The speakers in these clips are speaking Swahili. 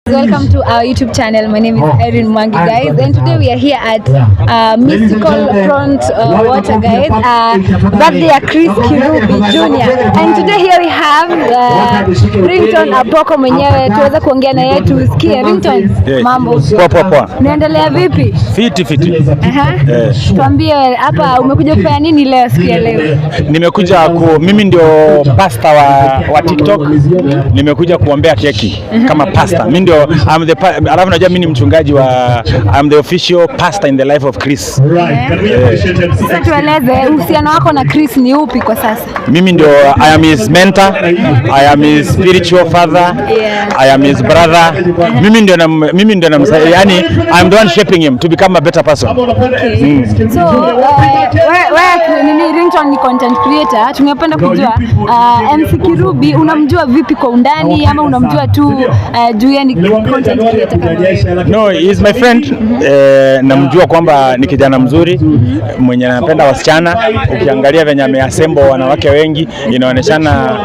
Welcome to our YouTube channel. My name is Irene Mwangi, guys, and today we are here at Mystical Front Water, guys. Birthday ya Chris Kirubi Jr. And today here we have Ringtone Apoko mwenyewe, tuweza kuongea na yeye tusikie. Ringtone, mambo poa. Naendelea vipi? Fiti. Tuambie hapa umekuja kufanya nini leo, siku ya leo? Nimekuja mimi ndio pastor wa TikTok. Nimekuja kuombea keki kama pastor. Mimi ndio alafu najua mimi ni mchungaji I'm the official pastor in the life of Chris. Sasa tueleze uhusiano wako na Chris ni upi kwa sasa? Mimi ndio I am his mentor, I am his spiritual father, I am his brother. Mimi ndio yani I'm the one shaping him to become a better person. So wewe ni Ringtone, ni content creator. Tungependa kujua MC Kirubi unamjua vipi kwa undani, ama unamjua tu juu ya ni content creator kama? No, he is my friend. Namjua kwamba ni kijana mzuri mwenye anapenda wasichana. Ukiangalia venye ameassemble wanawake wengi inaoneshana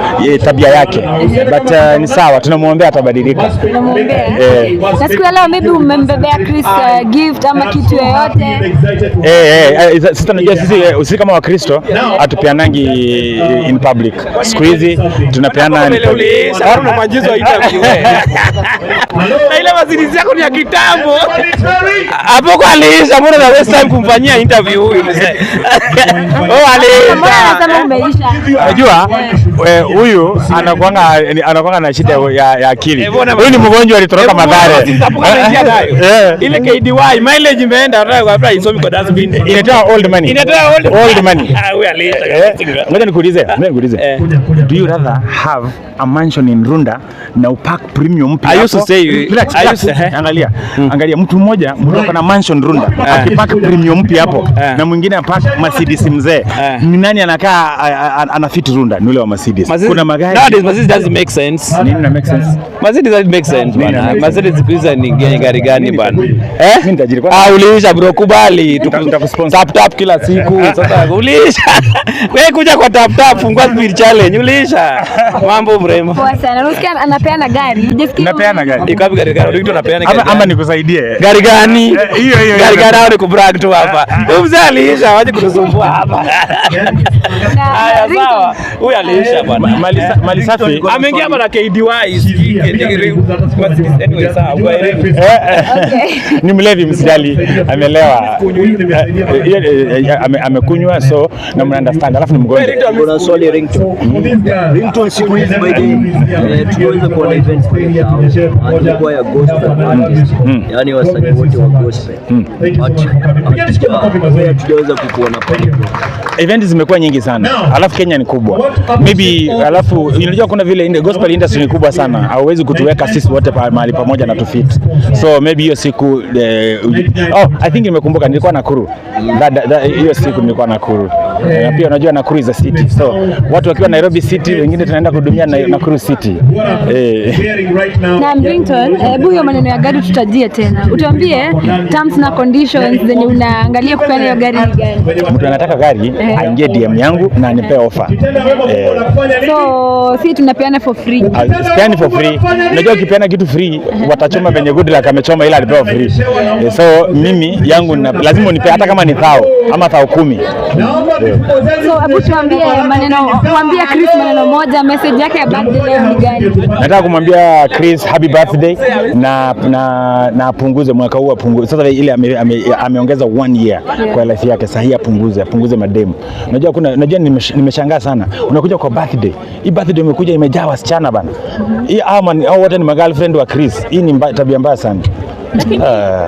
tabia yake, but ni sawa, tunamwombea atabadilika. Tunamwombea. Na siku ya leo maybe umembebea Chris gift ama kitu yoyote? Sasa najua sisi kama Wakristo hatupeanangi in public. Siku hizi tunapeana na ile mazidi yako ni ya kitambo. Hapo kwa aliisha, mbona na waste time kumfanyia interview huyu mzee? Anasema umeisha. Unajua huyu anakuanga na shida ya akili. Huyu ni mgonjwa alitoroka Mathare. Ile KDY mileage imeenda, hata isomi kwa dustbin. Inatoa old money. Huyu aliisha. Ngoja nikuulize. Do you rather have a mansion in Runda na upark premium mpya? I used to say Angalia mtu mmoja mdoka na mansion Runda akipark premium mpya hapo na mwingine apark Mercedes mzee. Ni nani anakaa anafit Runda? Ni ule wa Mercedes. Kuna magari. Nowadays Mercedes doesn't make sense. Nini na make sense? Mercedes doesn't make sense bana. Mercedes kuiza ni gari gani bana? Mimi nitajiri kwa. Uliisha bro, kubali tutakusponsor tap kila siku. Sasa uliisha. Wewe kuja kwa tap fungua speed challenge, uliisha. Mambo mrembo. Poa sana. Unasikia anapeana gari. Hujasikia? Napeana gari. Ikapi gari ndio anapeana gari. Ama nikusaidie. Gari gani? Hiyo. Gari gani au kubrag tu hapa. Mzee aliisha, waje kutusumbua hapa. Haya sawa. Huyu aliisha bwana. Mali safi. Ameingia hapa na KDY. Anyway sawa. Ni mlevi msijali, amelewa. Amekunywa so na mna understand. Alafu ni mgonjwa. Kuna swali Ringtone siku hizi by the tuweza kuona events kwa ya gospel artist, yani wasanii wote wa gospel. Hatujaweza kukuona pale. Events zimekuwa nyingi sana. Alafu Kenya ni kubwa. Maybe alafu unajua kuna vile gospel industry ni kubwa sana. Hauwezi kutuweka sisi wote mahali pamoja na tufit. So maybe hiyo siku I think nimekumbuka nilikuwa Nakuru. Hiyo siku nilikuwa Nakuru. Na pia unajua Nakuru is a city. So watu wakiwa Nairobi city, wengine tunaenda kuhudumia Nakuru city. Na Ringtone, hebu hiyo maneno ya gari tutajie tena. Utuambie terms na conditions zenye unaangalia kupeana hiyo gari ni gani? Mtu anataka gari aingie DM yangu na anipe offer. So si tunapeana for free. Sipeani for free. Unajua ukipeana kitu free watachoma venye good luck amechoma ila alipewa free. So mimi yangu lazima unipe hata kama ni 1000 ama 10,000. So hebu tuambie mwambie Chris maneno moja, message yake ya birthday leo ni gani? Nataka kumwambia Chris happy birthday na apunguze mwaka huu, apunguze. Sasa ile ameongeza 1 year kwa life yake, sahihi apunguze mademu. Unajua nimeshangaa sana. Unakuja kwa birthday. Hii birthday imekuja imejaa wasichana bana. Hii au wote ni girlfriend wa Chris. Hii ni tabia mbaya sana.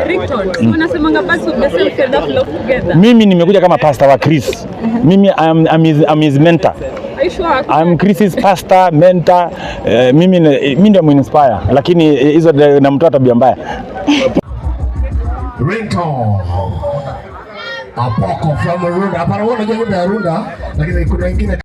Ringtone, unasemanga basi yourself and love together. Mimi nimekuja kama pastor wa Chris. Mimi I'm his mentor. I'm Chris's pastor, mentor. Mimi ndio muinspire, lakini hizo namtoa tabia mbaya. Ringtone Apoko from Runda. Hapana, wewe unajua Runda, lakini kuna wengine